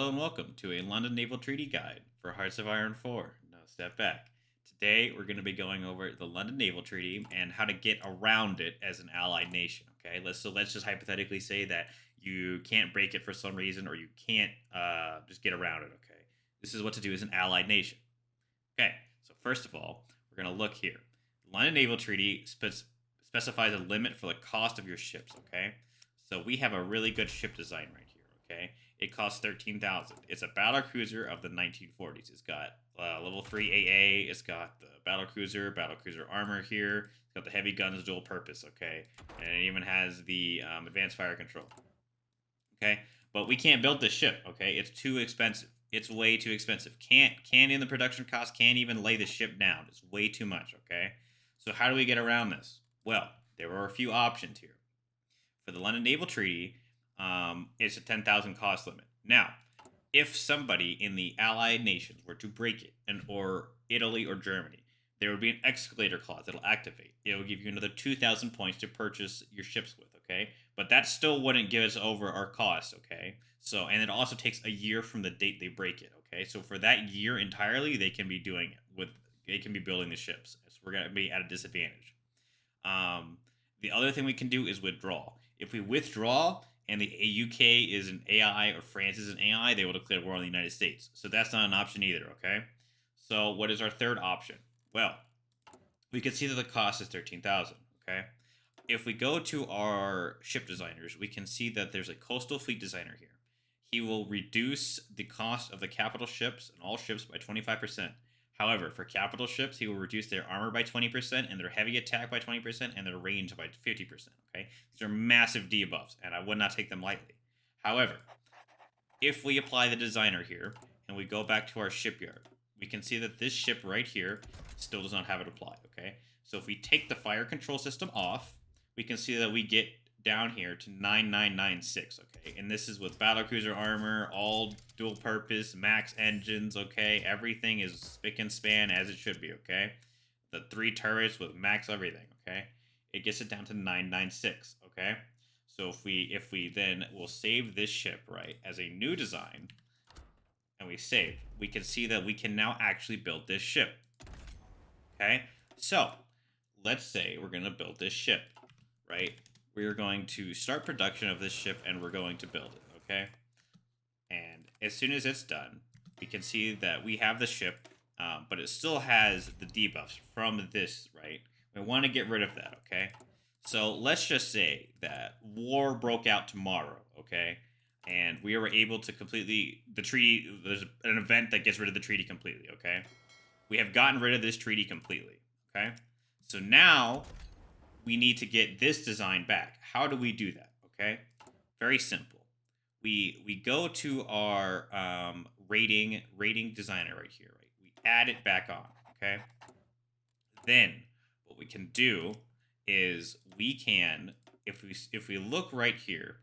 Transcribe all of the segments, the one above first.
Hello and welcome to a London Naval Treaty Guide for Hearts of Iron 4, No Step Back. Today we're going to be going over the London Naval Treaty and how to get around it as an allied nation. Okay, let's just hypothetically say that you can't break it for some reason, or you can't just get around it. Okay, this is what to do as an allied nation. Okay, so first of all, we're going to look here. The London Naval Treaty specifies a limit for the cost of your ships. Okay, so we have a really good ship design right here. Okay, it costs 13,000. It's a battle cruiser of the 1940s. It's got level 3 AA. It's got the battle cruiser armor here. It's got the heavy guns, dual purpose. Okay, and it even has the advanced fire control. Okay, but we can't build this ship. Okay, it's too expensive. It's way too expensive. Can't in the production cost. Can't even lay the ship down. It's way too much. Okay, so how do we get around this? Well, there are a few options here. For the London Naval Treaty, it's a 10,000 cost limit. Now, if somebody in the allied nations were to break it, or Italy or Germany, there would be an escalator clause that'll activate. It will give you another 2,000 points to purchase your ships with, okay? But that still wouldn't give us over our cost, okay? So, and it also takes a year from the date they break it, okay? So for that year entirely, they can be doing it they can be building the ships. So we're going to be at a disadvantage. The other thing we can do is withdraw. If we withdraw and the UK is an AI or France is an AI, they will declare war on the United States. So that's not an option either, okay? So what is our third option? Well, we can see that the cost is 13,000, okay? If we go to our ship designers, we can see that there's a coastal fleet designer here. He will reduce the cost of the capital ships and all ships by 25%. However, for capital ships, he will reduce their armor by 20% and their heavy attack by 20% and their range by 50%. Okay, these are massive debuffs, and I would not take them lightly. However, if we apply the designer here and we go back to our shipyard, we can see that this ship right here still does not have it applied. Okay, so if we take the fire control system off, we can see that we get down here to 9996. Okay, and this is with battlecruiser armor, all dual purpose, max engines. Okay, everything is spick and span as it should be. Okay, the 3 turrets with max everything. Okay, it gets it down to 996. Okay, so if we then will save this ship right as a new design, and we save, we can see that we can now actually build this ship. Okay, so let's say we're gonna build this ship, right? We're going to start production of this ship and we're going to build it, okay? And as soon as it's done, we can see that we have the ship, but it still has the debuffs from this, right? We want to get rid of that, okay? So let's just say that war broke out tomorrow, okay? And we were able to the treaty, there's an event that gets rid of the treaty completely, okay? We have gotten rid of this treaty completely, okay? So now we need to get this design back. How do we do that? Okay, very simple. We go to our rating designer right here. Right, we add it back on. Okay, then what we can do is we can, if we look right here,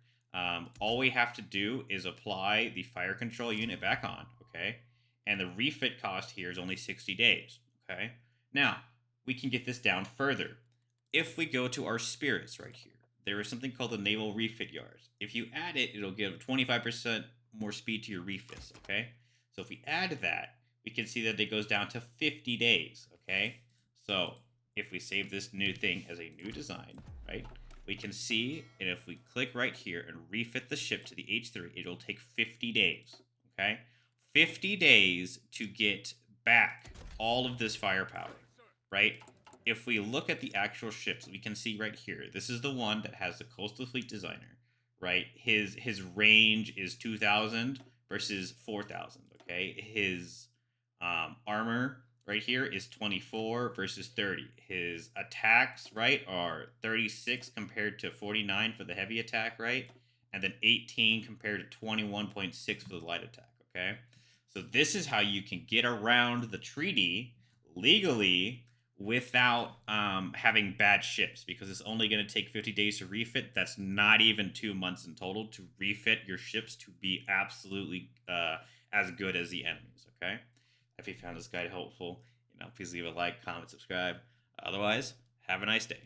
all we have to do is apply the fire control unit back on. Okay, and the refit cost here is only 60 days. Okay, now we can get this down further. If we go to our spirits right here, there is something called the Naval Refit Yards. If you add it, it'll give 25% more speed to your refits, okay? So if we add that, we can see that it goes down to 50 days, okay? So if we save this new thing as a new design, right, we can see, and if we click right here and refit the ship to the H3, it'll take 50 days, okay? 50 days to get back all of this firepower, right? If we look at the actual ships, we can see right here, this is the one that has the coastal fleet designer, right? His range is 2,000 versus 4,000, okay? His armor right here is 24 versus 30. His attacks, right, are 36 compared to 49 for the heavy attack, right? And then 18 compared to 21.6 for the light attack, okay? So this is how you can get around the treaty legally without having bad ships, because it's only going to take 50 days to refit. That's not even 2 months in total to refit your ships to be absolutely as good as the enemies, okay? If you found this guide helpful, please leave a like, comment, subscribe. Otherwise, have a nice day.